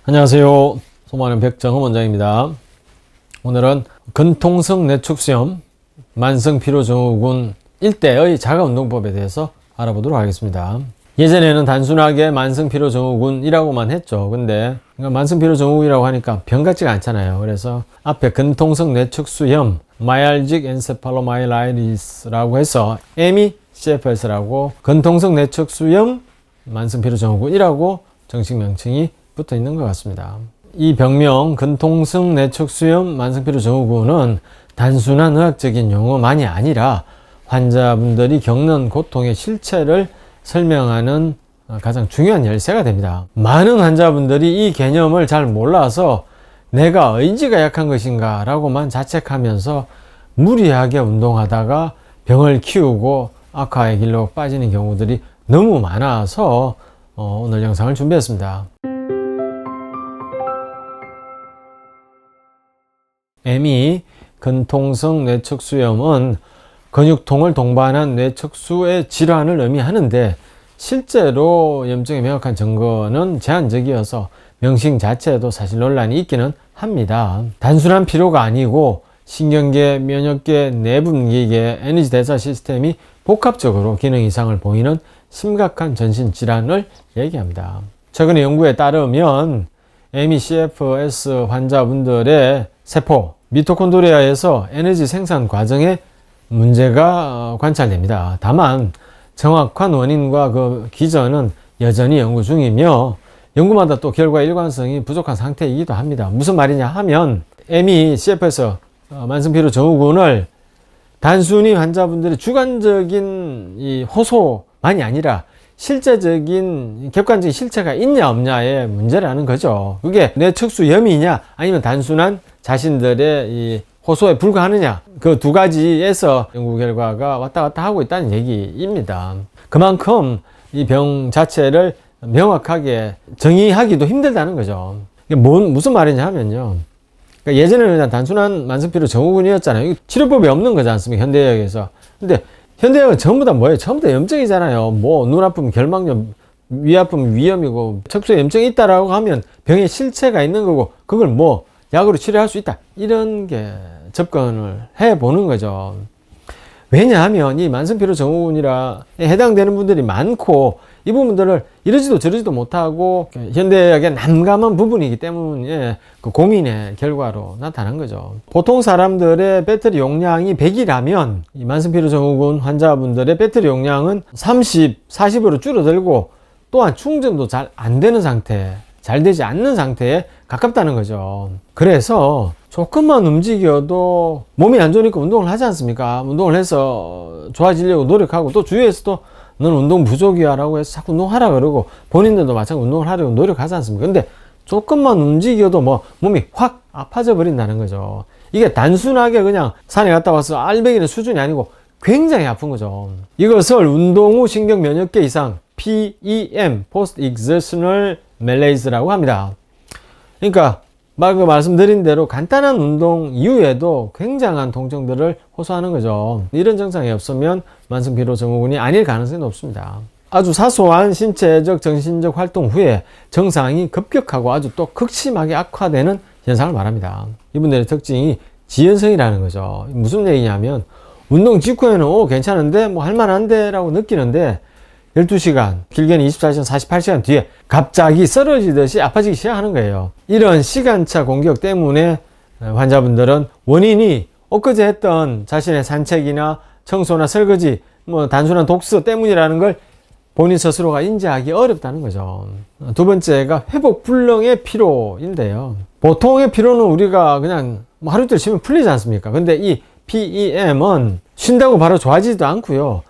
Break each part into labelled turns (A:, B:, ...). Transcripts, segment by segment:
A: 안녕하세요. 소마는 백정흠 원장입니다. 오늘은 근통성 뇌축수염, 만성피로증후군 일대의 자가운동법에 대해서 알아보도록 하겠습니다. 예전에는 단순하게 만성피로증후군이라고만 했죠. 근데 만성피로증후군이라고 하니까 병 같지가 않잖아요. 그래서 앞에 근통성 뇌축수염, Myalgic Encephalomyelitis라고 해서 ME/CFS라고 근통성 뇌축수염, 만성피로증후군이라고 정식 명칭이 붙어 있는 것 같습니다. 이 병명 근통성 뇌축수염 만성피로증후군은 단순한 의학적인 용어만이 아니라 환자분들이 겪는 고통의 실체를 설명하는 가장 중요한 열쇠가 됩니다. 많은 환자분들이 이 개념을 잘 몰라서 내가 의지가 약한 것인가 라고만 자책하면서 무리하게 운동하다가 병을 키우고 악화의 길로 빠지는 경우들이 너무 많아서 오늘 영상을 준비했습니다. ME 근통성 뇌축수염은 근육통을 동반한 뇌척수의 질환을 의미하는데 실제로 염증의 명확한 증거는 제한적이어서 명칭 자체에도 사실 논란이 있기는 합니다. 단순한 피로가 아니고 신경계, 면역계, 내분기계, 에너지 대사 시스템이 복합적으로 기능 이상을 보이는 심각한 전신 질환을 얘기합니다. 최근의 연구에 따르면 ME/CFS 환자분들의 세포, 미토콘드리아에서 에너지 생산 과정에 문제가 관찰됩니다. 다만 정확한 원인과 그 기전은 여전히 연구 중이며 연구마다 또 결과 일관성이 부족한 상태이기도 합니다. 무슨 말이냐 하면 ME/CFS 만성피로증후군을 단순히 환자분들의 주관적인 이 호소만이 아니라 실제적인 객관적인 실체가 있냐 없냐의 문제라는 거죠. 그게 뇌척수염이냐 아니면 단순한 자신들의 이 호소에 불과하느냐, 그 두 가지에서 연구 결과가 왔다 갔다 하고 있다는 얘기입니다. 그만큼 이 병 자체를 명확하게 정의하기도 힘들다는 거죠. 이게 무슨 말이냐 하면요, 그러니까 예전에는 그냥 단순한 만성피로증후군이었잖아요. 치료법이 없는 거지 않습니까, 현대의학에서. 근데 현대의학은 전부 다 뭐예요? 전부 다 염증이잖아요. 뭐 눈 아프면 결막염, 위 아프면 위염이고, 척수에 염증이 있다라고 하면 병의 실체가 있는 거고, 그걸 뭐 약으로 치료할 수 있다, 이런 게 접근을 해보는 거죠. 왜냐하면 이 만성피로증후군이라 해당되는 분들이 많고 이 부분들을 이러지도 저러지도 못하고 현대의학의 난감한 부분이기 때문에 그 고민의 결과로 나타난 거죠. 보통 사람들의 배터리 용량이 100이라면 이 만성피로증후군 환자분들의 배터리 용량은 30, 40으로 줄어들고 또한 충전도 잘 안 되는 상태, 잘 되지 않는 상태에 가깝다는 거죠. 그래서 조금만 움직여도 몸이 안 좋으니까 운동을 하지 않습니까? 운동을 해서 좋아지려고 노력하고 또 주위에서도 너는 운동 부족이야 라고 해서 자꾸 운동하라 그러고 본인들도 마찬가지로 운동을 하려고 노력하지 않습니까? 근데 조금만 움직여도 뭐 몸이 확 아파져 버린다는 거죠. 이게 단순하게 그냥 산에 갔다 와서 알배기는 수준이 아니고 굉장히 아픈 거죠. 이것을 운동 후 신경 면역계 이상 PEM, Post Exertional Malaisera고 합니다. 그러니까 말씀드린 대로 간단한 운동 이후에도 굉장한 통증들을 호소하는 거죠. 이런 증상이 없으면 만성피로증후군이 아닐 가능성이 높습니다. 아주 사소한 신체적, 정신적 활동 후에 증상이 급격하고 아주 또 극심하게 악화되는 현상을 말합니다. 이분들의 특징이 지연성이라는 거죠. 무슨 얘기냐면 운동 직후에는 괜찮은데 뭐 할만한데 라고 느끼는데 12시간, 길게는 24시간, 48시간 뒤에 갑자기 쓰러지듯이 아파지기 시작하는 거예요. 이런 시간차 공격 때문에 환자분들은 원인이 엊그제 했던 자신의 산책이나 청소나 설거지, 뭐 단순한 독서 때문이라는 걸 본인 스스로가 인지하기 어렵다는 거죠. 두 번째가 회복 불능의 피로인데요. 보통의 피로는 우리가 그냥 하루 이틀 쉬면 풀리지 않습니까? 근데 이 PEM은 쉰다고 바로 좋아지지도 않고요.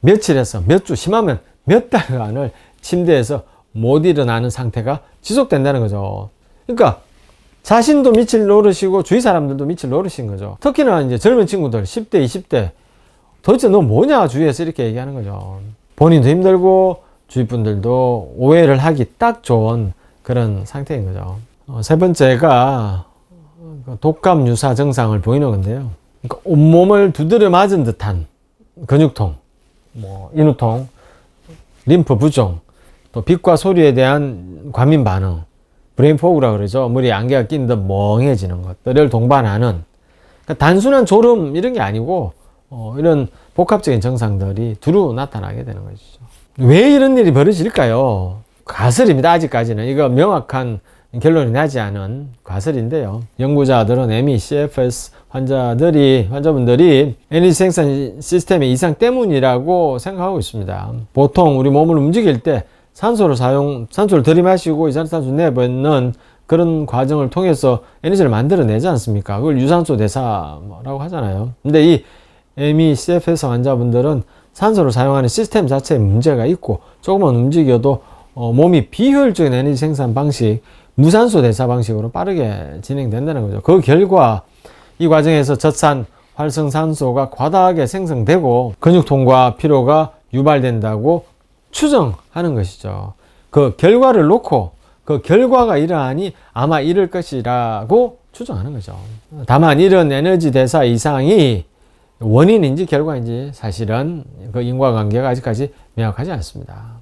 A: 며칠에서 몇 주, 심하면 몇 달간을 침대에서 못 일어나는 상태가 지속된다는 거죠. 그러니까 자신도 미칠 노릇이고 주위 사람들도 미칠 노릇인 거죠. 특히나 이제 젊은 친구들 10대, 20대 도대체 너 뭐냐 주위에서 이렇게 얘기하는 거죠. 본인도 힘들고 주위 분들도 오해를 하기 딱 좋은 그런 상태인 거죠. 세 번째가 독감 유사 증상을 보이는 건데요. 그러니까 온몸을 두드려 맞은 듯한 근육통, 뭐 인후통, 림프 부종, 또 빛과 소리에 대한 과민 반응, 브레인 포그라 그러죠. 머리에 안개가 낀 듯 멍해지는 것들을 동반하는, 그러니까 단순한 졸음 이런 게 아니고 이런 복합적인 증상들이 두루 나타나게 되는 것이죠. 왜 이런 일이 벌어질까요? 가설입니다. 아직까지는 이거 명확한 결론이 나지 않은 가설인데요. 연구자들은 ME, CFS 환자분들이 에너지 생산 시스템의 이상 때문이라고 생각하고 있습니다. 보통 우리 몸을 움직일 때 산소를 들이마시고 이산화탄소 내뱉는 그런 과정을 통해서 에너지를 만들어내지 않습니까? 그걸 유산소 대사라고 하잖아요. 근데 이 ME, CFS 환자분들은 산소를 사용하는 시스템 자체에 문제가 있고 조금만 움직여도 몸이 비효율적인 에너지 생산 방식, 무산소 대사 방식으로 빠르게 진행된다는 거죠. 그 결과 이 과정에서 젖산, 활성산소가 과다하게 생성되고 근육통과 피로가 유발된다고 추정하는 것이죠. 그 결과를 놓고 그 결과가 이러하니 아마 이럴 것이라고 추정하는 거죠. 다만 이런 에너지 대사 이상이 원인인지 결과인지 사실은 그 인과관계가 아직까지 명확하지 않습니다.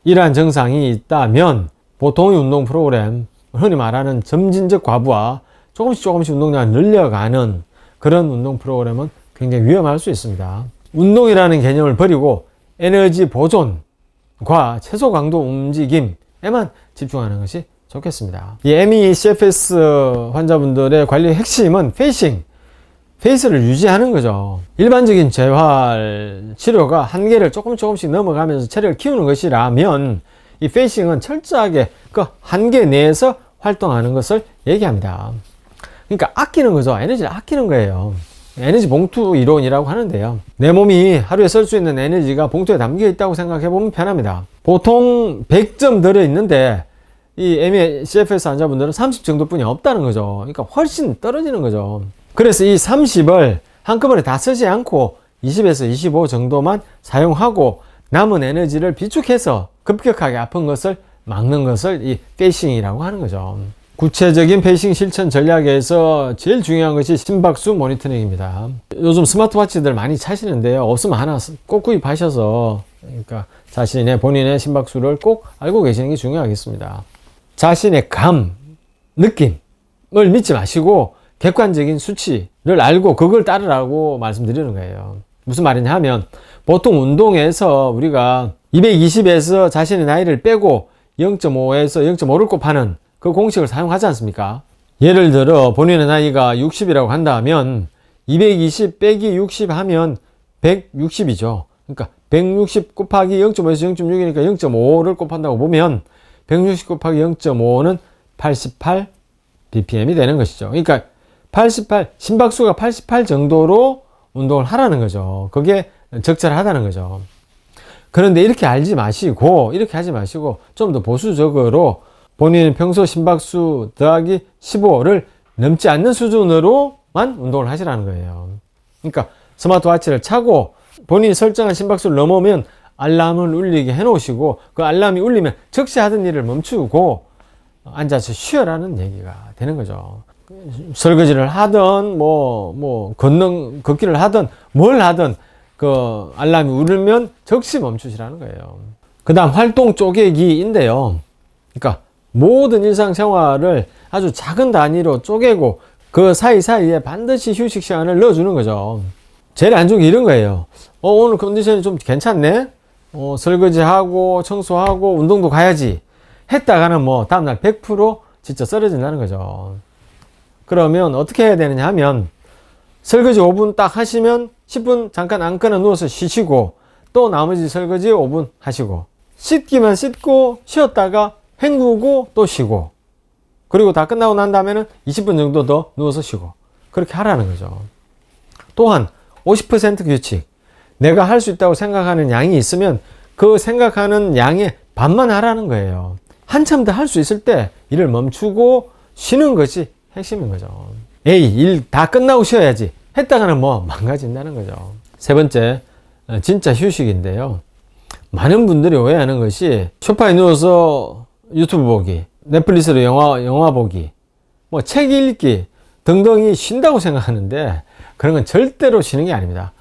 A: 이러한 증상이 있다면 보통의 운동 프로그램, 흔히 말하는 점진적 과부하, 조금씩 운동량을 늘려가는 그런 운동 프로그램은 굉장히 위험할 수 있습니다. 운동이라는 개념을 버리고 에너지 보존과 최소 강도 움직임에만 집중하는 것이 좋겠습니다. 이 ME, CFS 환자분들의 관리의 핵심은 페이스를 유지하는 거죠. 일반적인 재활 치료가 한계를 조금씩 넘어가면서 체력을 키우는 것이라면 이 페이싱은 철저하게 그 한계 내에서 활동하는 것을 얘기합니다. 그러니까 아끼는 거죠. 에너지를 아끼는 거예요. 에너지 봉투 이론이라고 하는데요. 내 몸이 하루에 쓸 수 있는 에너지가 봉투에 담겨 있다고 생각해 보면 편합니다. 보통 100점 들어 있는데 이 ME, CFS 환자분들은 30 정도뿐이 없다는 거죠. 그러니까 훨씬 떨어지는 거죠. 그래서 이 30을 한꺼번에 다 쓰지 않고 20에서 25 정도만 사용하고 남은 에너지를 비축해서 급격하게 아픈 것을 막는 것을 이 페이싱이라고 하는 거죠. 구체적인 페이싱 실천 전략에서 제일 중요한 것이 심박수 모니터링입니다. 요즘 스마트워치들 많이 차시는데요. 없으면 하나 꼭 구입하셔서 그러니까 본인의 심박수를 꼭 알고 계시는 게 중요하겠습니다. 자신의 감, 느낌을 믿지 마시고 객관적인 수치를 알고 그걸 따르라고 말씀드리는 거예요. 무슨 말이냐 하면 보통 운동에서 우리가 220에서 자신의 나이를 빼고 0.5에서 0.5를 곱하는 그 공식을 사용하지 않습니까? 예를 들어 본인의 나이가 60이라고 한다면 220 빼기 60 하면 160이죠. 그러니까 160 곱하기 0.5에서 0.6이니까 0.5를 곱한다고 보면 160 곱하기 0.5는 88 BPM이 되는 것이죠. 그러니까 심박수가 88 정도로 운동을 하라는 거죠. 그게 적절하다는 거죠. 그런데 이렇게 하지 마시고 좀 더 보수적으로 본인 평소 심박수 더하기 15를 넘지 않는 수준으로만 운동을 하시라는 거예요. 그러니까 스마트워치를 차고 본인이 설정한 심박수를 넘으면 알람을 울리게 해 놓으시고 그 알람이 울리면 즉시 하던 일을 멈추고 앉아서 쉬어라는 얘기가 되는 거죠. 설거지를 하든 걷기를 하든 뭘 하든 그 알람이 울리면 즉시 멈추시라는 거예요. 그 다음 활동 쪼개기인데요. 그러니까 모든 일상생활을 아주 작은 단위로 쪼개고 그 사이사이에 반드시 휴식 시간을 넣어주는 거죠. 제일 안 좋은 게 이런 거예요. 오늘 컨디션이 좀 괜찮네? 설거지하고 청소하고 운동도 가야지 했다가는 다음날 100% 진짜 쓰러진다는 거죠. 그러면 어떻게 해야 되느냐 하면 설거지 5분 딱 하시면 10분 잠깐 앉거나 누워서 쉬시고 또 나머지 설거지 5분 하시고 씻기만 씻고 쉬었다가 헹구고 또 쉬고 그리고 다 끝나고 난 다음에는 20분 정도 더 누워서 쉬고 그렇게 하라는 거죠. 또한 50% 규칙, 내가 할 수 있다고 생각하는 양이 있으면 그 생각하는 양의 반만 하라는 거예요. 한참 더 할 수 있을 때 일을 멈추고 쉬는 것이 핵심인 거죠. 일 다 끝나고 쉬어야지 했다가는 망가진다는 거죠. 세 번째, 진짜 휴식인데요. 많은 분들이 오해하는 것이 소파에 누워서 유튜브 보기, 넷플릭스로 영화 보기, 뭐 책 읽기 등등이 쉰다고 생각하는데 그런 건 절대로 쉬는 게 아닙니다.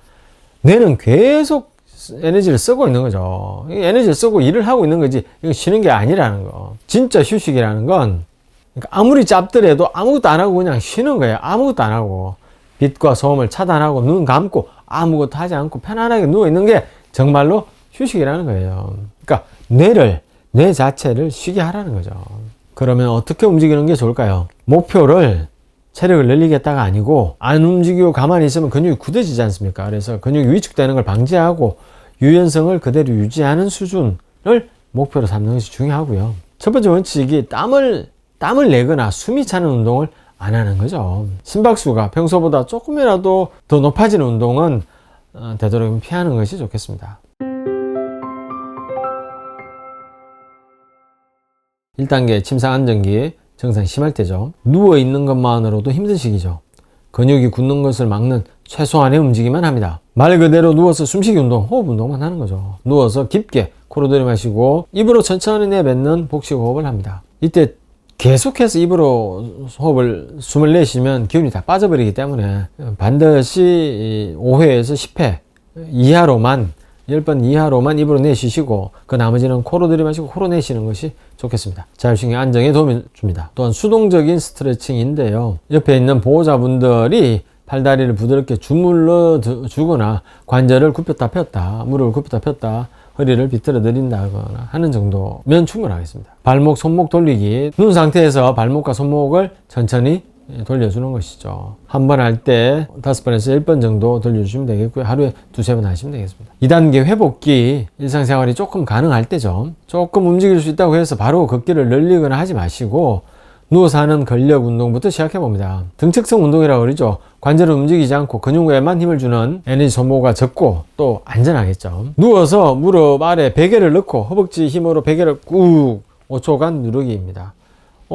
A: 뇌는 계속 에너지를 쓰고 있는 거죠. 에너지를 쓰고 일을 하고 있는 거지 이거 쉬는 게 아니라는 거. 진짜 휴식이라는 건 그러니까 아무리 짧더라도 아무것도 안 하고 그냥 쉬는 거예요. 아무것도 안 하고 빛과 소음을 차단하고 눈 감고 아무것도 하지 않고 편안하게 누워 있는 게 정말로 휴식이라는 거예요. 그러니까 뇌 자체를 쉬게 하라는 거죠. 그러면 어떻게 움직이는 게 좋을까요? 목표를 체력을 늘리겠다가 아니고 안 움직이고 가만히 있으면 근육이 굳어지지 않습니까? 그래서 근육이 위축되는 걸 방지하고 유연성을 그대로 유지하는 수준을 목표로 삼는 것이 중요하고요. 첫 번째 원칙이 땀을 내거나 숨이 차는 운동을 안 하는 거죠. 심박수가 평소보다 조금이라도 더 높아지는 운동은 되도록 피하는 것이 좋겠습니다. 1단계 침상 안정기 증상이 심할 때죠. 누워있는 것만으로도 힘든 시기죠. 근육이 굳는 것을 막는 최소한의 움직임만 합니다. 말 그대로 누워서 숨쉬기 운동, 호흡 운동만 하는 거죠. 누워서 깊게 코로 들이마시고 입으로 천천히 내뱉는 복식 호흡을 합니다. 이때 계속해서 입으로 숨을 내쉬면 기운이 다 빠져버리기 때문에 반드시 5회에서 10회 이하로만 10번 이하로만 입으로 내쉬시고 그 나머지는 코로 들이마시고 코로 내쉬는 것이 좋겠습니다. 자율신경 안정에 도움을 줍니다. 또한 수동적인 스트레칭인데요. 옆에 있는 보호자분들이 팔다리를 부드럽게 주물러 주거나 관절을 굽혔다 폈다, 무릎을 굽혔다 폈다, 허리를 비틀어 내린다거나 하는 정도면 충분하겠습니다. 발목, 손목 돌리기. 눈 상태에서 발목과 손목을 천천히 돌려주는 것이죠. 한 번 할 때 5번에서 1번 정도 돌려주시면 되겠고요. 하루에 2-3번 하시면 되겠습니다. 2단계 회복기. 일상생활이 조금 가능할 때죠. 조금 움직일 수 있다고 해서 바로 걷기를 늘리거나 하지 마시고 누워서 하는 근력 운동부터 시작해 봅니다. 등측성 운동이라고 그러죠. 관절을 움직이지 않고 근육에만 힘을 주는 에너지 소모가 적고 또 안전하겠죠. 누워서 무릎 아래 베개를 넣고 허벅지 힘으로 베개를 꾹 5초간 누르기입니다.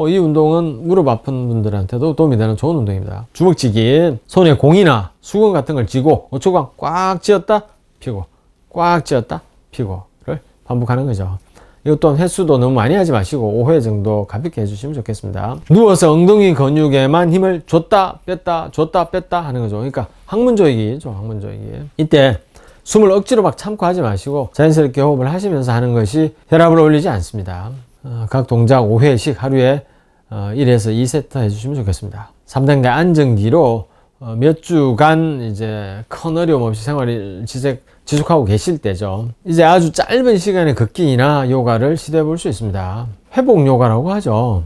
A: 이 운동은 무릎 아픈 분들한테도 도움이 되는 좋은 운동입니다. 주먹쥐기, 손에 공이나 수건 같은 걸 쥐고 5초간 꽉 쥐었다 펴고 꽉 쥐었다 펴고를 반복하는 거죠. 이것 또한 횟수도 너무 많이 하지 마시고 5회 정도 가볍게 해주시면 좋겠습니다. 누워서 엉덩이 근육에만 힘을 줬다 뺐다 줬다 뺐다 하는 거죠. 그러니까 항문조이기죠. 항문조이기. 이때 숨을 억지로 막 참고 하지 마시고 자연스럽게 호흡을 하시면서 하는 것이 혈압을 올리지 않습니다. 각 동작 5회씩 하루에 1에서 2세트 해주시면 좋겠습니다. 3단계 안정기로 몇 주간 이제 큰 어려움 없이 생활을 지속하고 계실 때죠. 이제 아주 짧은 시간의 걷기나 요가를 시도해 볼 수 있습니다. 회복 요가라고 하죠.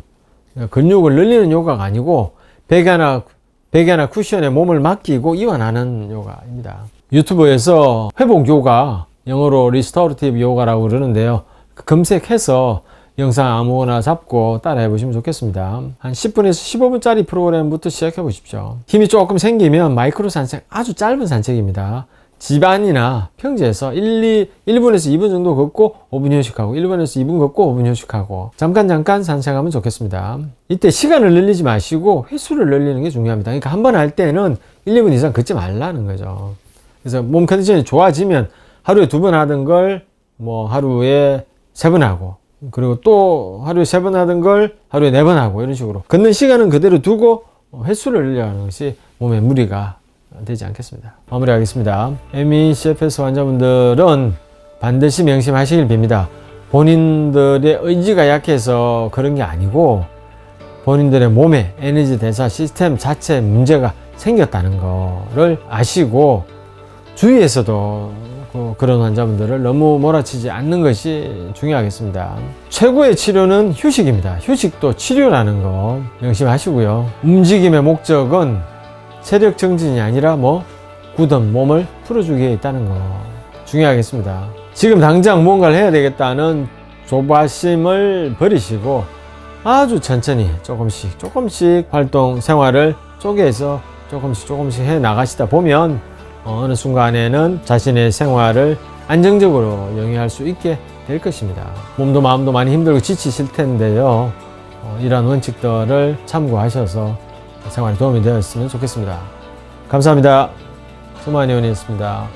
A: 근육을 늘리는 요가가 아니고 베개나 쿠션에 몸을 맡기고 이완하는 요가입니다. 유튜브에서 회복 요가, 영어로 리스토어티브 요가라고 그러는데요. 검색해서 영상 아무거나 잡고 따라해 보시면 좋겠습니다. 한 10분에서 15분짜리 프로그램부터 시작해 보십시오. 힘이 조금 생기면 마이크로 산책, 아주 짧은 산책입니다. 집안이나 평지에서 1분에서 2분 정도 걷고 5분 휴식하고 1분에서 2분 걷고 5분 휴식하고 잠깐 산책하면 좋겠습니다. 이때 시간을 늘리지 마시고 횟수를 늘리는 게 중요합니다. 그러니까 한 번 할 때는 1, 2분 이상 걷지 말라는 거죠. 그래서 몸 컨디션이 좋아지면 하루에 2번 하던 걸 뭐 하루에 3번 하고 그리고 또 하루에 3번 하던 걸 하루에 4번 하고 이런 식으로 걷는 시간은 그대로 두고 횟수를 늘려가는 것이 몸에 무리가 되지 않겠습니다. 마무리하겠습니다. ME/CFS 환자분들은 반드시 명심하시길 빕니다. 본인들의 의지가 약해서 그런 게 아니고 본인들의 몸에 에너지 대사 시스템 자체에 문제가 생겼다는 거를 아시고 주위에서도 그런 환자분들을 너무 몰아치지 않는 것이 중요하겠습니다. 최고의 치료는 휴식입니다. 휴식도 치료라는 거 명심하시고요. 움직임의 목적은 체력 증진이 아니라 굳은 몸을 풀어주기에 있다는 거 중요하겠습니다. 지금 당장 무언가를 해야 되겠다는 조바심을 버리시고 아주 천천히 조금씩 활동 생활을 쪼개서 조금씩 해 나가시다 보면 어느 순간에는 자신의 생활을 안정적으로 영위할 수 있게 될 것입니다. 몸도 마음도 많이 힘들고 지치실 텐데요. 이러한 원칙들을 참고하셔서 생활에 도움이 되었으면 좋겠습니다. 감사합니다. 소만이 원이었습니다.